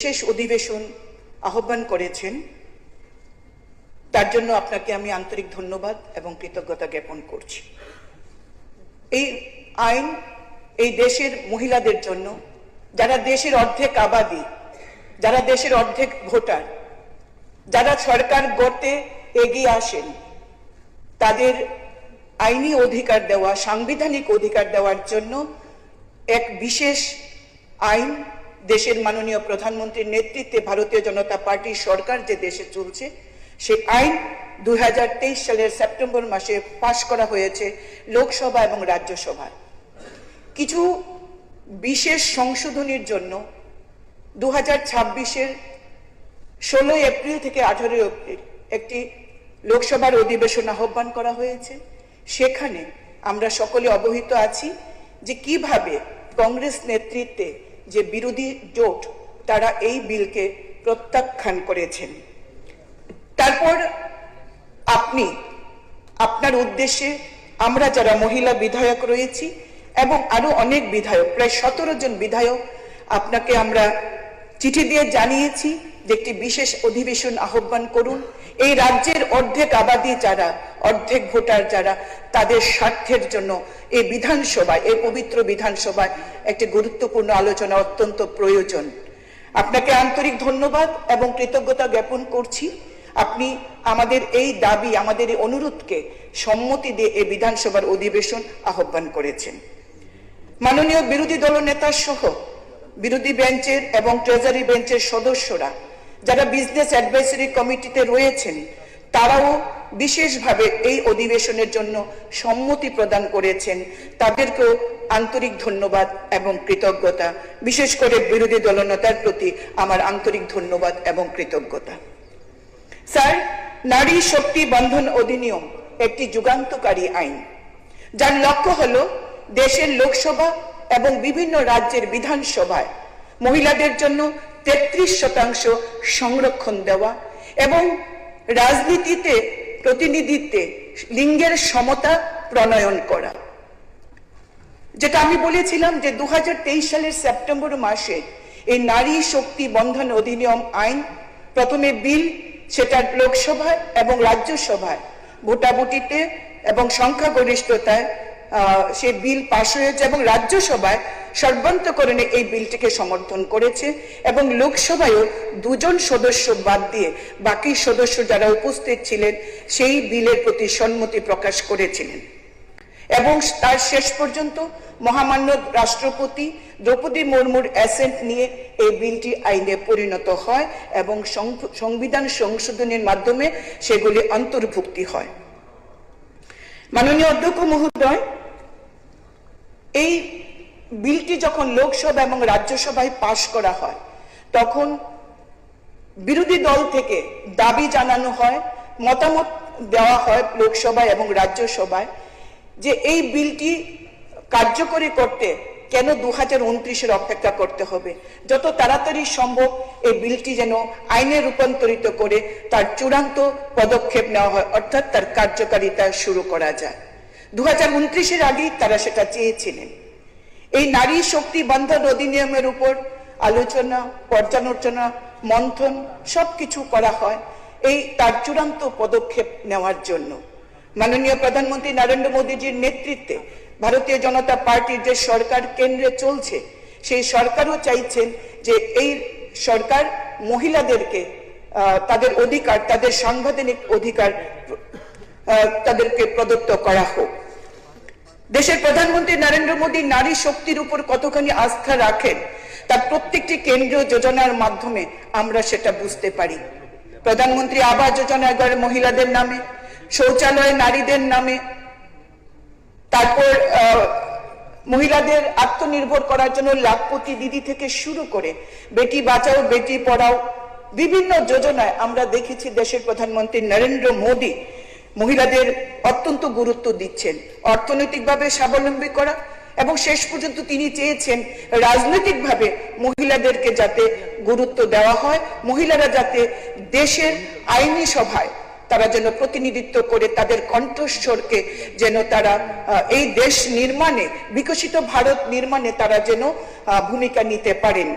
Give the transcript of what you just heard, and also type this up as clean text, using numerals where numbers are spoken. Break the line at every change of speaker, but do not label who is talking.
বিশেষ অধিবেশন আহ্বান করেছেন, তার জন্য আপনাকে আমি আন্তরিক ধন্যবাদ এবং কৃতজ্ঞতা জ্ঞাপন করছি। এই আইন এই দেশের মহিলাদের জন্য, যারা দেশের অর্ধেক আবাদি, যারা দেশের অর্ধেক ভোটার, যারা সরকার গড়তে এগিয়ে আসেন, তাদের আইনি অধিকার দেওয়া, সাংবিধানিক অধিকার দেওয়ার জন্য এক বিশেষ আইন দেশের মাননীয় প্রধানমন্ত্রীর নেতৃত্বে ভারতীয় জনতা পার্টির সরকার যে দেশে চলছে, সেই আইন 2023 সালের সেপ্টেম্বর মাসে পাশ করা হয়েছে লোকসভা এবং রাজ্যসভায়। কিছু বিশেষ সংশোধনীর জন্য 2026-এর 16 এপ্রিল থেকে 18 এপ্রিল একটি লোকসভার অধিবেশন আহ্বান করা হয়েছে। সেখানে আমরা সকলে অবহিত আছি যে কিভাবে কংগ্রেস নেতৃত্বে যে বিরোধী জোট, তারা এই বিলকে প্রত্যাখ্যান করেছেন। তারপর আপনার উদ্দেশ্যে আমরা যারা মহিলা বিধায়ক রয়েছি এবং আরো অনেক বিধায়ক, প্রায় 17 জন বিধায়ক, আপনাকে আমরা চিঠি দিয়ে জানিয়েছি যে একটি বিশেষ অধিবেশন আহ্বান করুন। এই রাজ্যের অর্ধেক আবাদি যারা, অর্ধেক ভোটার যারা, তাদের স্বার্থের জন্য এই বিধানসভায়, এই পবিত্র বিধানসভায় একটি গুরুত্বপূর্ণ আলোচনা অত্যন্ত প্রয়োজন। আপনাকে আন্তরিক ধন্যবাদ এবং কৃতজ্ঞতা জ্ঞাপন করছি। আপনি আমাদের এই দাবি, আমাদের এই অনুরোধকে সম্মতি দিয়ে এই বিধানসভার অধিবেশন আহ্বান করেছেন। মাননীয় বিরোধী দলনেতা সহ বিরোধী বেঞ্চের এবং ট্রেজারি বেঞ্চের সদস্যরা যারা বিজনেস অ্যাডভাইসারি কমিটিতে রয়েছেন, তারাও বিশেষভাবে এই অধিবেশনের জন্য সম্মতি প্রদান করেছেন। তাদেরকেও আন্তরিক ধন্যবাদ এবং কৃতজ্ঞতা। বিশেষ করে বিরোধী দলনেতার প্রতি আমার আন্তরিক ধন্যবাদ এবং কৃতজ্ঞতা। স্যার, নারী শক্তি বন্ধন অধিনিয়ম একটি যুগান্তকারী আইন, যার লক্ষ্য হলো দেশের লোকসভা এবং বিভিন্ন রাজ্যের বিধানসভায় মহিলাদের জন্য 33% সংরক্ষণ দেওয়া এবং রাজনীতিতে, প্রতিনিধিত্বে লিঙ্গের সমতা প্রণয়ন করা। যেটা আমি বলেছিলাম যে 2023 সালের সেপ্টেম্বর মাসে এই নারী শক্তি বন্ধন অধিনিয়ম আইন প্রথমে বিল, সেটা লোকসভায় এবং রাজ্যসভায় ভোটাভুটিতে এবং সংখ্যাগরিষ্ঠতায় সে বিল পাশ হয়েছে এবং রাজ্যসভায় সর্বান্তকরণে এই বিলটিকে সমর্থন করেছে এবং লোকসভায়ও 2 জন সদস্য বাদ দিয়ে বাকি সদস্য যারা উপস্থিত ছিলেন সেই বিলের প্রতি সম্মতি প্রকাশ করেছিলেন এবং তার শেষ পর্যন্ত মহামান্য রাষ্ট্রপতি দ্রৌপদী মুর্মুর অ্যাসেন্ট নিয়ে এই বিলটি আইনে পরিণত হয় এবং সংবিধান সংশোধনের মাধ্যমে সেগুলি অন্তর্ভুক্তি হয়। মাননীয় অধ্যক্ষ মহোদয়, এই বিলটি যখন লোকসভা এবং রাজ্যসভায় পাশ করা হয়, তখন বিরোধী দল থেকে দাবি জানানো হয়, মতামত দেওয়া হয় লোকসভায় এবং রাজ্যসভায় যে এই বিলটি কার্যকরী করতে কেন 2029-এর অপেক্ষা করতে হবে, যত তাড়াতাড়ি সম্ভব এই বিলটি যেন আইনে রূপান্তরিত করে তার চূড়ান্ত পদক্ষেপ নেওয়া হয়, অর্থাৎ তার কার্যকারিতা শুরু করা যায়। 2029-এর আগেই তারা সেটা চেয়েছিলেন। এই নারী শক্তি বন্ধন অধিনিয়মের উপর আলোচনা, পর্যালোচনা, মন্থন সবকিছু করা হয় এই তার চূড়ান্ত পদক্ষেপ নেওয়ার জন্য। মাননীয় প্রধানমন্ত্রী নরেন্দ্র মোদীজির নেতৃত্বে ভারতীয় জনতা পার্টির যে সরকার কেন্দ্রে চলছে, সেই সরকারও চাইছেন যে এই সরকার মহিলাদেরকে তাদের অধিকার, তাদের সাংবিধানিক অধিকার তাদেরকে প্রদত্ত করা হোক। দেশের প্রধানমন্ত্রী নরেন্দ্র মোদী নারী শক্তির উপর কতখানি আস্থা রাখেন তার প্রত্যেকটি কেন্দ্রীয় যোজনার মাধ্যমে আমরা সেটা বুঝতে পারি। প্রধানমন্ত্রী আবাস যোজনা ঘরে মহিলাদের নামে, শৌচালয় নারীদের নামে, তারপর মহিলাদের আত্মনির্ভর করার জন্য লাখপতি দিদি থেকে শুরু করে বেটি বাঁচাও বেটি পড়াও, বিভিন্ন যোজনায় আমরা দেখেছি দেশের প্রধানমন্ত্রী নরেন্দ্র মোদী মহিলাদের অত্যন্ত গুরুত্ব দিচ্ছেন। অর্থনৈতিকভাবে স্বাবলম্বী করা এবং শেষ পর্যন্ত তিনি চেয়েছেন রাজনৈতিকভাবে মহিলাদেরকে যাতে গুরুত্ব দেওয়া হয়, মহিলারা যাতে দেশের আইনি সভায় তারা যেন প্রতিনিধিত্ব করে তাদের কণ্ঠস্বরকে যেন তারা এই দেশ নির্মাণে, বিকশিত ভারত নির্মাণে তারা যেন ভূমিকা নিতে পারেন।